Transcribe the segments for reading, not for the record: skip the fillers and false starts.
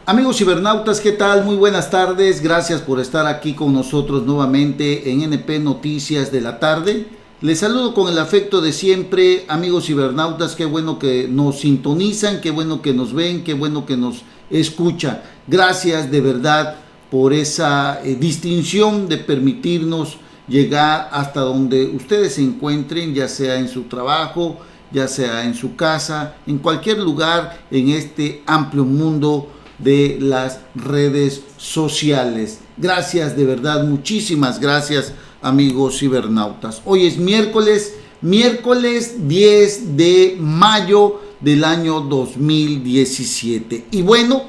Amigos cibernautas, ¿qué tal? Muy buenas tardes, gracias por estar aquí con nosotros nuevamente en NP Noticias de la tarde. Les saludo con el afecto de siempre, amigos cibernautas, qué bueno que nos sintonizan, qué bueno que nos ven, qué bueno que nos escuchan. Gracias de verdad por esa distinción de permitirnos llegar hasta donde ustedes se encuentren, ya sea en su trabajo, ya sea en su casa, en cualquier lugar en este amplio mundo de las redes sociales. Gracias, de verdad, muchísimas gracias, amigos cibernautas. Hoy es miércoles 10 de mayo del año 2017. Y bueno,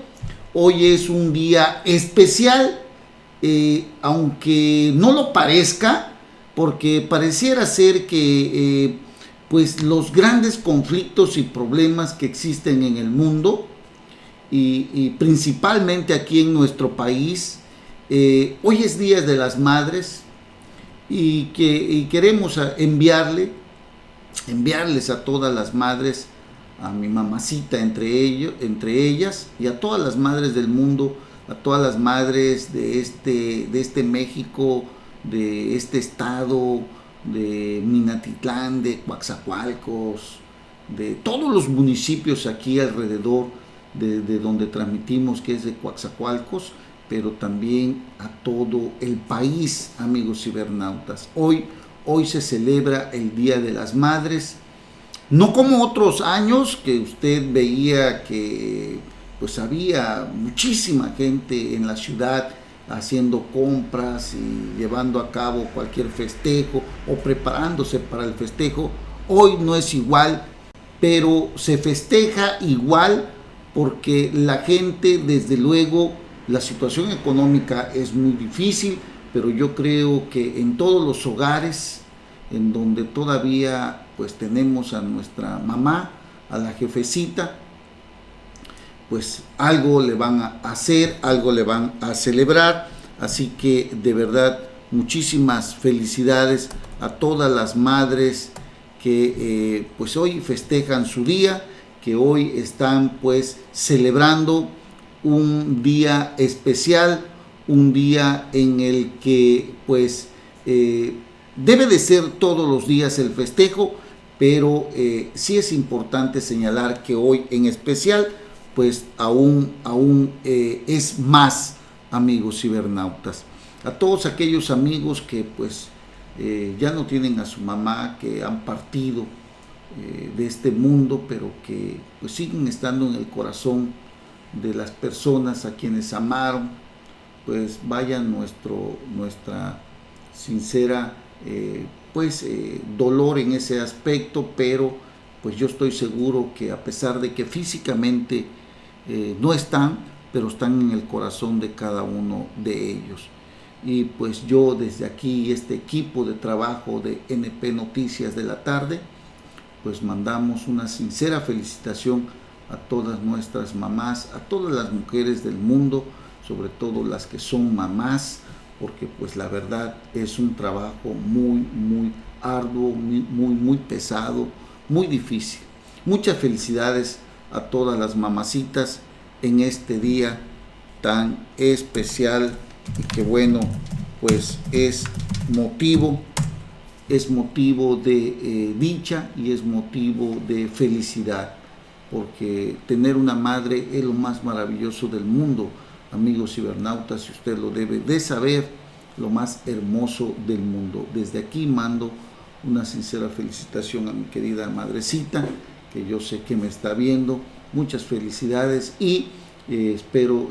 hoy es un día especial, aunque no lo parezca, porque pareciera ser que pues los grandes conflictos y problemas que existen en el mundo, y principalmente aquí en nuestro país, hoy es Día de las Madres y queremos enviarles a todas las madres, a mi mamacita entre ellas, y a todas las madres del mundo, a todas las madres de este México, de este estado, de Minatitlán, de Coatzacoalcos, de todos los municipios aquí alrededor de donde transmitimos, que es de Coatzacoalcos, pero también a todo el país, amigos cibernautas. Hoy se celebra el Día de las Madres, no como otros años que usted veía que pues había muchísima gente en la ciudad haciendo compras y llevando a cabo cualquier festejo o preparándose para el festejo. Hoy no es igual, pero se festeja igual porque la gente, desde luego, la situación económica es muy difícil, pero yo creo que en todos los hogares en donde todavía pues tenemos a nuestra mamá, a la jefecita, pues algo le van a hacer, algo le van a celebrar. Así que de verdad muchísimas felicidades a todas las madres que pues hoy festejan su día, que hoy están pues celebrando un día especial, un día en el que pues debe de ser todos los días el festejo, pero sí es importante señalar que hoy en especial pues aún es más, amigos cibernautas. A todos aquellos amigos que pues ya no tienen a su mamá, que han partido de este mundo, pero que pues siguen estando en el corazón de las personas a quienes amaron, pues vaya nuestra sincera dolor en ese aspecto, pero pues yo estoy seguro que a pesar de que físicamente no están, pero están en el corazón de cada uno de ellos. Y pues yo desde aquí, este equipo de trabajo de NP Noticias de la tarde, pues mandamos una sincera felicitación a todas nuestras mamás, a todas las mujeres del mundo, sobre todo las que son mamás, porque pues la verdad es un trabajo muy arduo, muy pesado, muy difícil. Muchas felicidades a todas las mamacitas en este día tan especial, y que bueno, pues es motivo de dicha y es motivo de felicidad, porque tener una madre es lo más maravilloso del mundo, amigos cibernautas, y usted lo debe de saber, lo más hermoso del mundo. Desde aquí mando una sincera felicitación a mi querida madrecita, que yo sé que me está viendo. Muchas felicidades y espero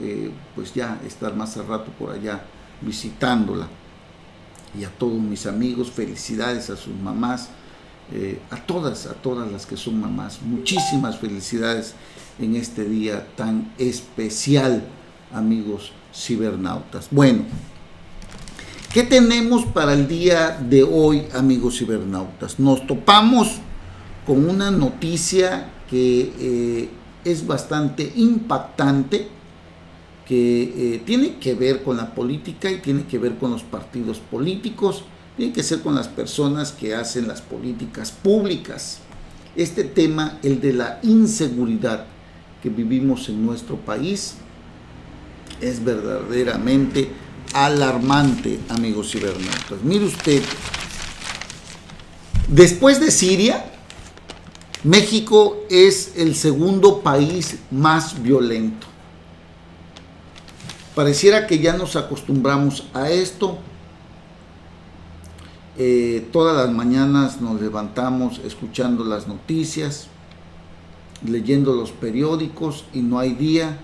pues ya estar más al rato por allá visitándola. Y a todos mis amigos, felicidades a sus mamás, a todas las que son mamás, muchísimas felicidades en este día tan especial, amigos cibernautas. Bueno, ¿qué tenemos para el día de hoy, amigos cibernautas? Nos topamos con una noticia que es bastante impactante, que tiene que ver con la política y tiene que ver con los partidos políticos, tiene que ser con las personas que hacen las políticas públicas. Este tema, el de la inseguridad que vivimos en nuestro país, Es verdaderamente alarmante, amigos cibernautas. Mire usted, después de Siria, México es el segundo país más violento. Pareciera que ya nos acostumbramos a esto. Todas las mañanas nos levantamos escuchando las noticias, leyendo los periódicos, y no hay día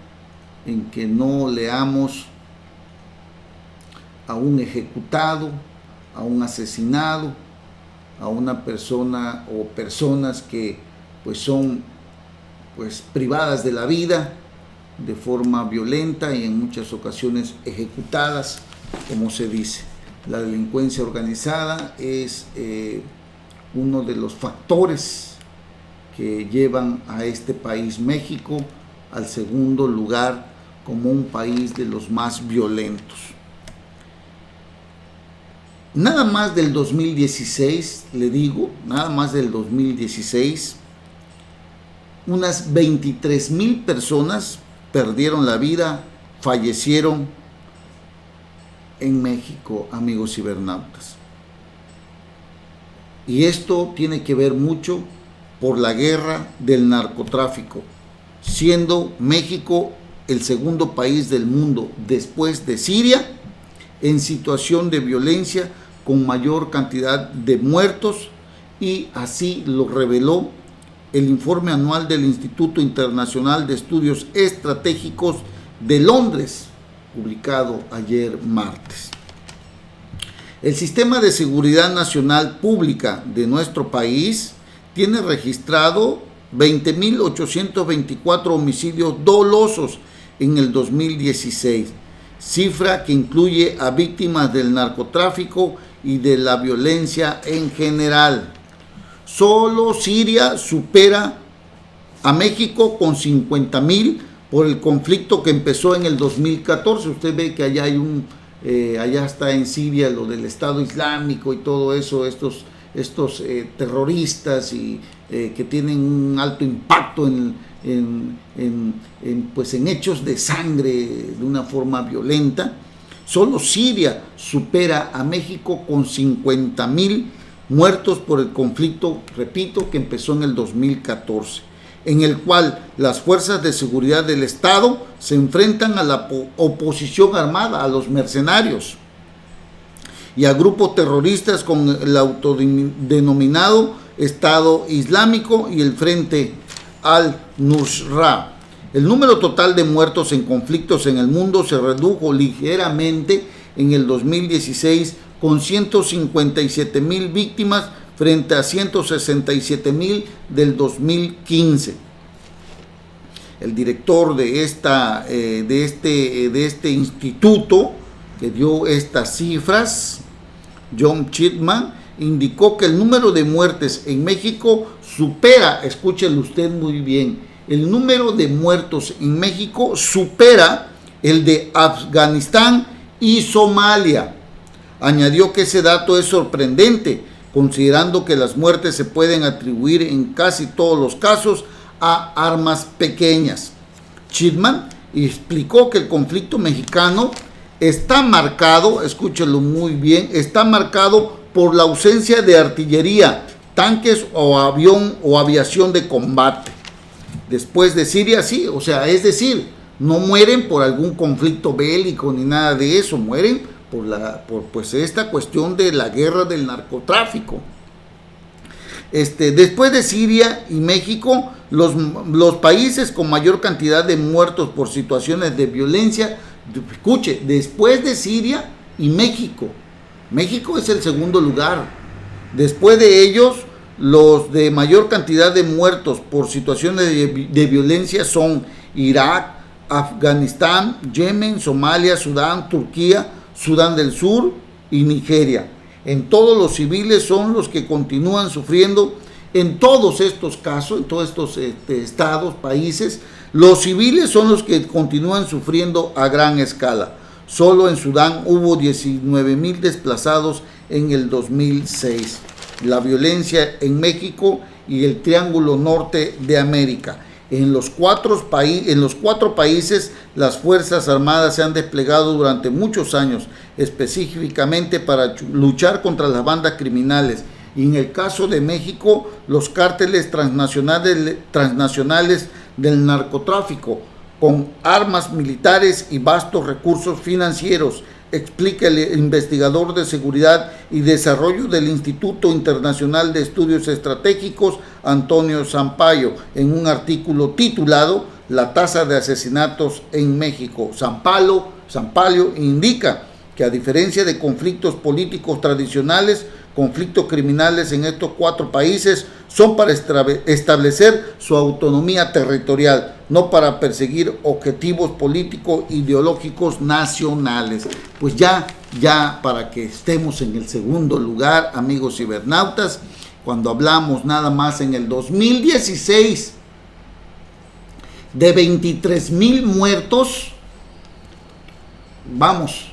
en que no leamos a un ejecutado, a un asesinado, a una persona o personas que pues son pues privadas de la vida de forma violenta y en muchas ocasiones ejecutadas, como se dice. La delincuencia organizada es uno de los factores que llevan a este país, México, al segundo lugar como un país de los más violentos. Nada más del 2016, le digo, nada más del 2016, unas 23,000 personas perdieron la vida, fallecieron en México, amigos cibernautas. Y esto tiene que ver mucho por la guerra del narcotráfico, siendo México el segundo país del mundo después de Siria en situación de violencia con mayor cantidad de muertos, y así lo reveló el informe anual del Instituto Internacional de Estudios Estratégicos de Londres, publicado ayer martes. El Sistema de Seguridad Nacional Pública de nuestro país tiene registrado 20,824 homicidios dolosos en el 2016, cifra que incluye a víctimas del narcotráfico y de la violencia en general. Solo Siria supera a México con 50,000 por el conflicto que empezó en el 2014. Usted ve que allá hay allá está en Siria lo del Estado Islámico y todo eso, estos terroristas y que tienen un alto impacto en hechos de sangre de una forma violenta. Solo Siria supera a México con 50,000 muertos por el conflicto, repito, que empezó en el 2014, en el cual las fuerzas de seguridad del Estado se enfrentan a la oposición armada, a los mercenarios y a grupos terroristas con el autodenominado Estado Islámico y el Frente al-Nusra. El número total de muertos en conflictos en el mundo se redujo ligeramente en el 2016 con 157,000 víctimas frente a 167,000 del 2015. El director de este instituto que dio estas cifras, John Chitman, indicó que el número de muertes en México supera, escúchelo usted muy bien, el número de muertos en México supera el de Afganistán y Somalia. Añadió que ese dato es sorprendente, considerando que las muertes se pueden atribuir en casi todos los casos a armas pequeñas. Chitman explicó que el conflicto mexicano está marcado, escúchelo muy bien, está marcado por la ausencia de artillería, tanques o aviación de combate. Después de Siria, sí, o sea, es decir, no mueren por algún conflicto bélico ni nada de eso, mueren por esta cuestión de la guerra del narcotráfico. Después de Siria y México, los países con mayor cantidad de muertos por situaciones de violencia, escuche, después de Siria y México es el segundo lugar. Después de ellos, los de mayor cantidad de muertos por situaciones de violencia son Irak, Afganistán, Yemen, Somalia, Sudán, Turquía, Sudán del Sur y Nigeria. En todos los civiles son los que continúan sufriendo. En todos estos casos, en todos estos estados, países, los civiles son los que continúan sufriendo a gran escala. Solo en Sudán hubo 19,000 desplazados en el 2006. La violencia en México y el Triángulo Norte de América. En los cuatro países las Fuerzas Armadas se han desplegado durante muchos años, específicamente para luchar contra las bandas criminales. Y en el caso de México, los cárteles transnacionales del narcotráfico, con armas militares y vastos recursos financieros, explica el investigador de seguridad y desarrollo del Instituto Internacional de Estudios Estratégicos, Antonio Sampaio, en un artículo titulado La tasa de asesinatos en México. Sampaio indica que, a diferencia de conflictos políticos tradicionales, conflictos criminales en estos cuatro países son para establecer su autonomía territorial, no para perseguir objetivos políticos ideológicos nacionales. Pues ya para que estemos en el segundo lugar, amigos cibernautas, cuando hablamos nada más en el 2016 de 23,000 muertos, vamos,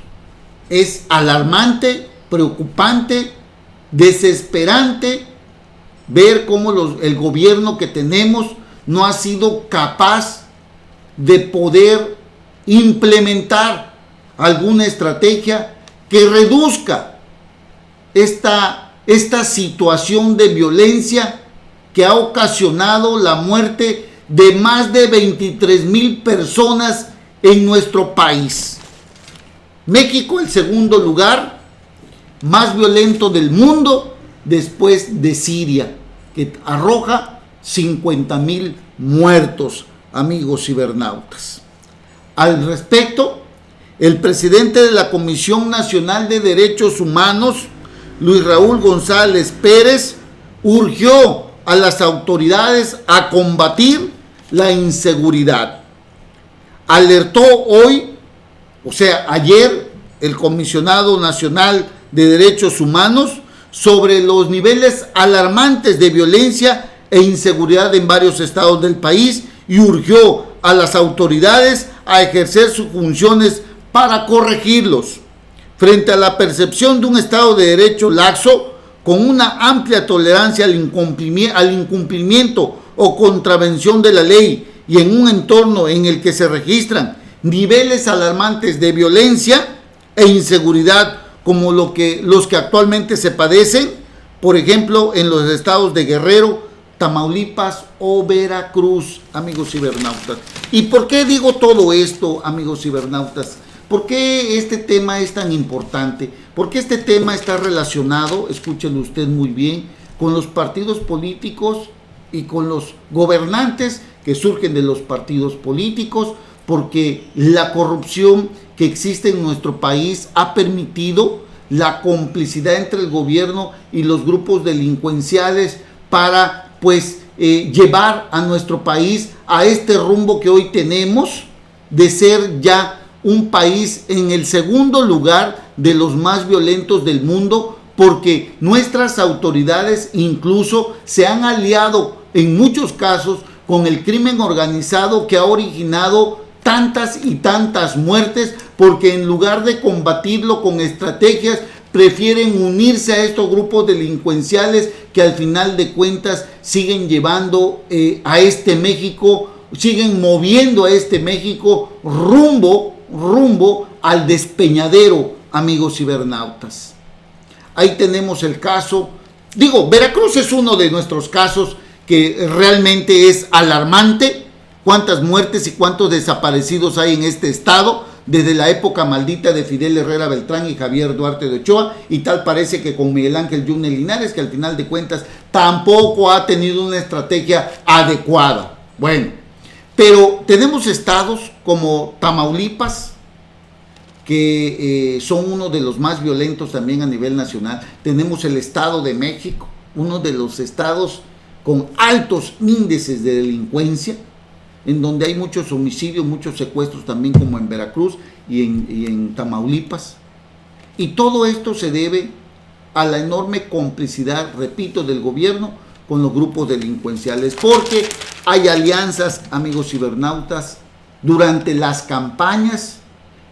es alarmante, preocupante, desesperante ver cómo el gobierno que tenemos no ha sido capaz de poder implementar alguna estrategia que reduzca esta situación de violencia que ha ocasionado la muerte de más de 23,000 personas en nuestro país. México, el segundo lugar más violento del mundo, después de Siria, que arroja 50,000 muertos, amigos cibernautas. Al respecto, el presidente de la Comisión Nacional de Derechos Humanos, Luis Raúl González Pérez, urgió a las autoridades a combatir la inseguridad. Alertó hoy, o sea, ayer, el Comisionado Nacional de Derechos Humanos sobre los niveles alarmantes de violencia e inseguridad en varios estados del país y urgió a las autoridades a ejercer sus funciones para corregirlos. Frente a la percepción de un Estado de Derecho laxo, con una amplia tolerancia al incumplimiento o contravención de la ley, y en un entorno en el que se registran niveles alarmantes de violencia e inseguridad como los que actualmente se padecen, por ejemplo, en los estados de Guerrero, Tamaulipas o Veracruz, amigos cibernautas. ¿Y por qué digo todo esto, amigos cibernautas? ¿Por qué este tema es tan importante? Porque este tema está relacionado, escúchenlo usted muy bien, con los partidos políticos y con los gobernantes que surgen de los partidos políticos, porque la corrupción que existe en nuestro país ha permitido la complicidad entre el gobierno y los grupos delincuenciales para llevar a nuestro país a este rumbo que hoy tenemos de ser ya un país en el segundo lugar de los más violentos del mundo, porque nuestras autoridades incluso se han aliado en muchos casos con el crimen organizado que ha originado tantas y tantas muertes, porque en lugar de combatirlo con estrategias, prefieren unirse a estos grupos delincuenciales que al final de cuentas siguen llevando a este México, siguen moviendo a este México rumbo al despeñadero, amigos cibernautas. Ahí tenemos el caso, Veracruz es uno de nuestros casos que realmente es alarmante. Cuántas muertes y cuántos desaparecidos hay en este estado desde la época maldita de Fidel Herrera Beltrán y Javier Duarte de Ochoa, y tal parece que con Miguel Ángel Yunes Linares, que al final de cuentas tampoco ha tenido una estrategia adecuada. Bueno, pero tenemos estados como Tamaulipas, que son uno de los más violentos también a nivel nacional. Tenemos el Estado de México, uno de los estados con altos índices de delincuencia, en donde hay muchos homicidios, muchos secuestros también, como en Veracruz y en Tamaulipas. Y todo esto se debe a la enorme complicidad, repito, del gobierno con los grupos delincuenciales, porque hay alianzas, amigos cibernautas, durante las campañas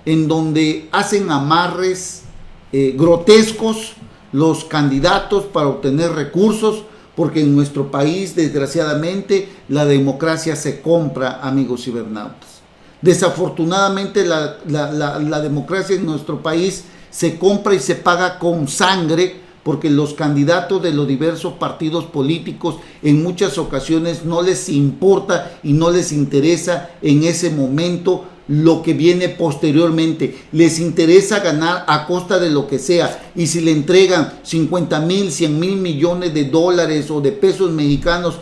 en donde hacen amarres grotescos los candidatos para obtener recursos, porque en nuestro país, desgraciadamente, la democracia se compra, amigos cibernautas. Desafortunadamente, la democracia en nuestro país se compra y se paga con sangre, porque los candidatos de los diversos partidos políticos en muchas ocasiones no les importa y no les interesa en ese momento lo que viene posteriormente. Les interesa ganar a costa de lo que sea, y si le entregan 50,000, 100,000 millones de dólares o de pesos mexicanos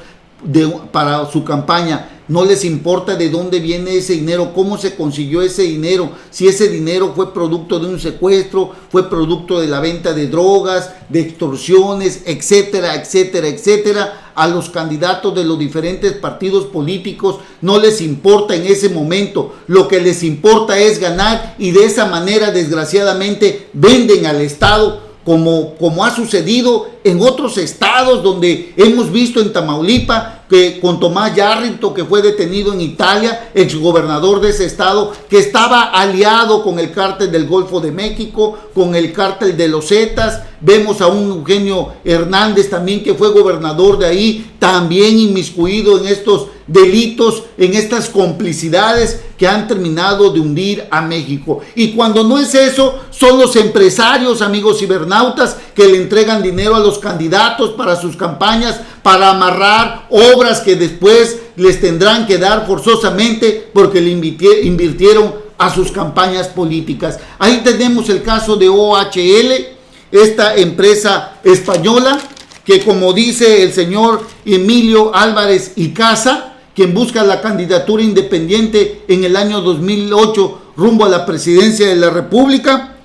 para su campaña, no les importa de dónde viene ese dinero, cómo se consiguió ese dinero, si ese dinero fue producto de un secuestro, fue producto de la venta de drogas, de extorsiones, etcétera, etcétera, etcétera. A los candidatos de los diferentes partidos políticos no les importa en ese momento. Lo que les importa es ganar, y de esa manera, desgraciadamente, venden al Estado, como ha sucedido en otros estados, donde hemos visto en Tamaulipas, que con Tomás Yarrington, que fue detenido en Italia, exgobernador de ese estado, que estaba aliado con el cártel del Golfo de México, con el cártel de los Zetas. Vemos a un Eugenio Hernández también, que fue gobernador de ahí, también inmiscuido en estos delitos, en estas complicidades que han terminado de hundir a México. Y cuando no es eso, son los empresarios, amigos cibernautas, que le entregan dinero a los candidatos para sus campañas, para amarrar obras que después les tendrán que dar forzosamente porque le invirtieron a sus campañas políticas. Ahí tenemos el caso de OHL, esta empresa española, que, como dice el señor Emilio Álvarez y Casa, quien busca la candidatura independiente en el año 2008 rumbo a la presidencia de la República,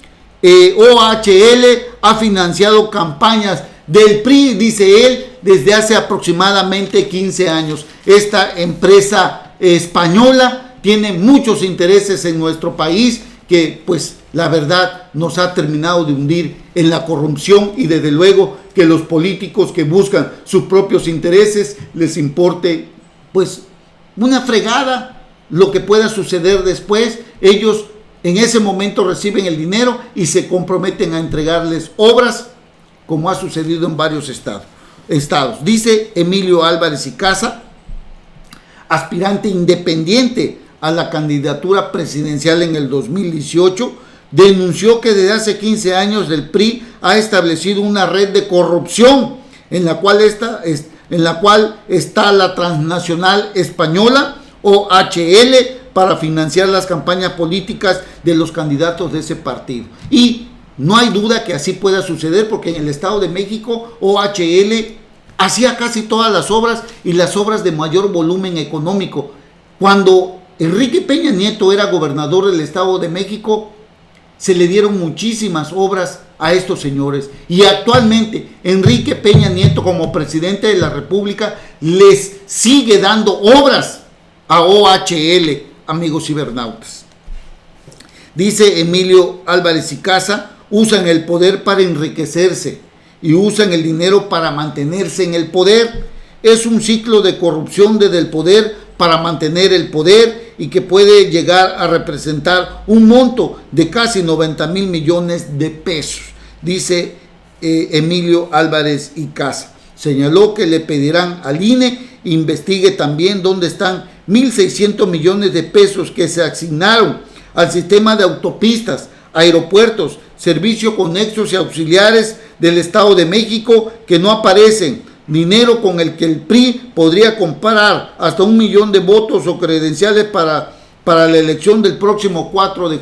OHL ha financiado campañas del PRI, dice él, desde hace aproximadamente 15 años. Esta empresa española tiene muchos intereses en nuestro país, que pues la verdad nos ha terminado de hundir en la corrupción, y desde luego que los políticos que buscan sus propios intereses les importe pues una fregada lo que pueda suceder después. Ellos en ese momento reciben el dinero y se comprometen a entregarles obras, como ha sucedido en varios estados. Dice Emilio Álvarez y Casa, aspirante independiente a la candidatura presidencial en el 2018, denunció que desde hace 15 años el PRI ha establecido una red de corrupción en la cual está la transnacional española OHL para financiar las campañas políticas de los candidatos de ese partido. Y no hay duda que así pueda suceder, porque en el Estado de México OHL hacía casi todas las obras, y las obras de mayor volumen económico. Cuando Enrique Peña Nieto era gobernador del Estado de México, se le dieron muchísimas obras a estos señores, y actualmente Enrique Peña Nieto, como presidente de la República, les sigue dando obras a OHL, amigos cibernautas. Dice Emilio Álvarez y Casa, usan el poder para enriquecerse y usan el dinero para mantenerse en el poder. Es un ciclo de corrupción desde el poder para mantener el poder, y que puede llegar a representar un monto de casi 90,000 millones de pesos, dice Emilio Álvarez y Casa. Señaló que le pedirán al INE investigue también dónde están 1,600 millones de pesos que se asignaron al sistema de autopistas, aeropuertos, servicios conexos y auxiliares del Estado de México, que no aparecen. Dinero con el que el PRI podría comprar hasta 1 millón de votos o credenciales para la elección del próximo 4 de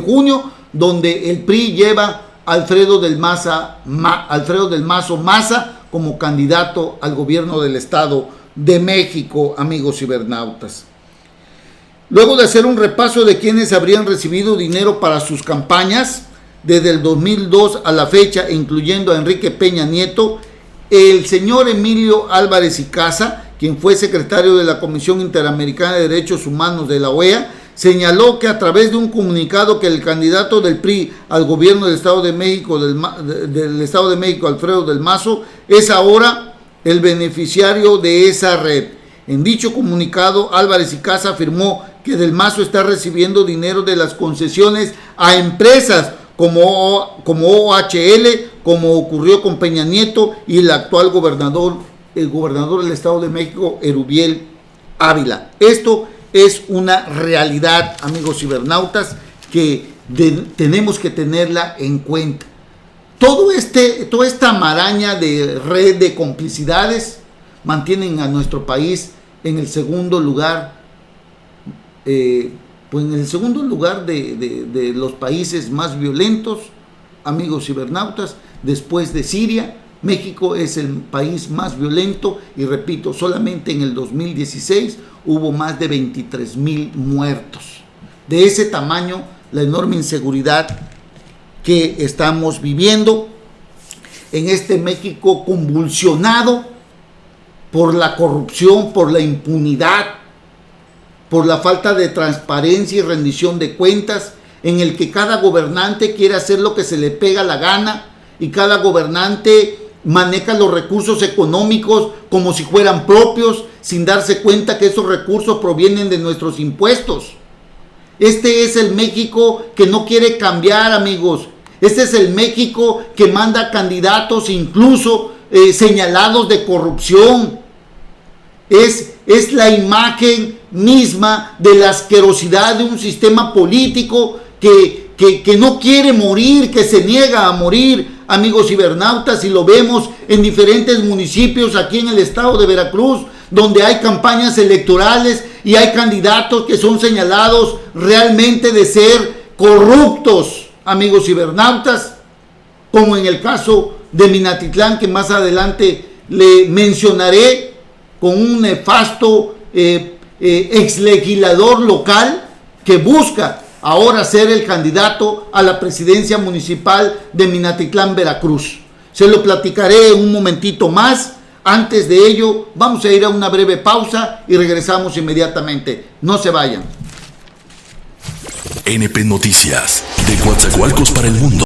junio, donde el PRI lleva a Alfredo del Mazo Maza como candidato al gobierno del Estado de México, amigos cibernautas. Luego de hacer un repaso de quienes habrían recibido dinero para sus campañas desde el 2002 a la fecha, incluyendo a Enrique Peña Nieto, el señor Emilio Álvarez y Casa, quien fue secretario de la Comisión Interamericana de Derechos Humanos de la OEA, señaló que a través de un comunicado que el candidato del PRI al gobierno del Estado de México, Alfredo del Mazo, es ahora el beneficiario de esa red. En dicho comunicado, Álvarez y Casa afirmó que Del Mazo está recibiendo dinero de las concesiones a empresas como OHL, como ocurrió con Peña Nieto y el actual gobernador del Estado de México, Erubiel Ávila. Esto es una realidad, amigos cibernautas, que tenemos que tenerla en cuenta. Toda esta maraña de red de complicidades mantienen a nuestro país en el segundo lugar, pues en el segundo lugar de los países más violentos, amigos cibernautas. Después de Siria, México es el país más violento y repito, solamente en el 2016 hubo más de 23,000 muertos. De ese tamaño, la enorme inseguridad que estamos viviendo en este México convulsionado por la corrupción, por la impunidad, por la falta de transparencia y rendición de cuentas, en el que cada gobernante quiere hacer lo que se le pega la gana y cada gobernante maneja los recursos económicos como si fueran propios, sin darse cuenta que esos recursos provienen de nuestros impuestos. Este es el México que no quiere cambiar, amigos. Este es el México que manda candidatos incluso señalados de corrupción. Es la imagen misma de la asquerosidad de un sistema político que no quiere morir, que se niega a morir, amigos cibernautas, y lo vemos en diferentes municipios aquí en el estado de Veracruz, donde hay campañas electorales y hay candidatos que son señalados realmente de ser corruptos, amigos cibernautas, como en el caso de Minatitlán, que más adelante le mencionaré, con un nefasto exlegislador local que busca ahora ser el candidato a la presidencia municipal de Minatitlán, Veracruz. Se lo platicaré en un momentito más. Antes de ello, vamos a ir a una breve pausa y regresamos inmediatamente. No se vayan. NP Noticias, de Coatzacoalcos para el mundo.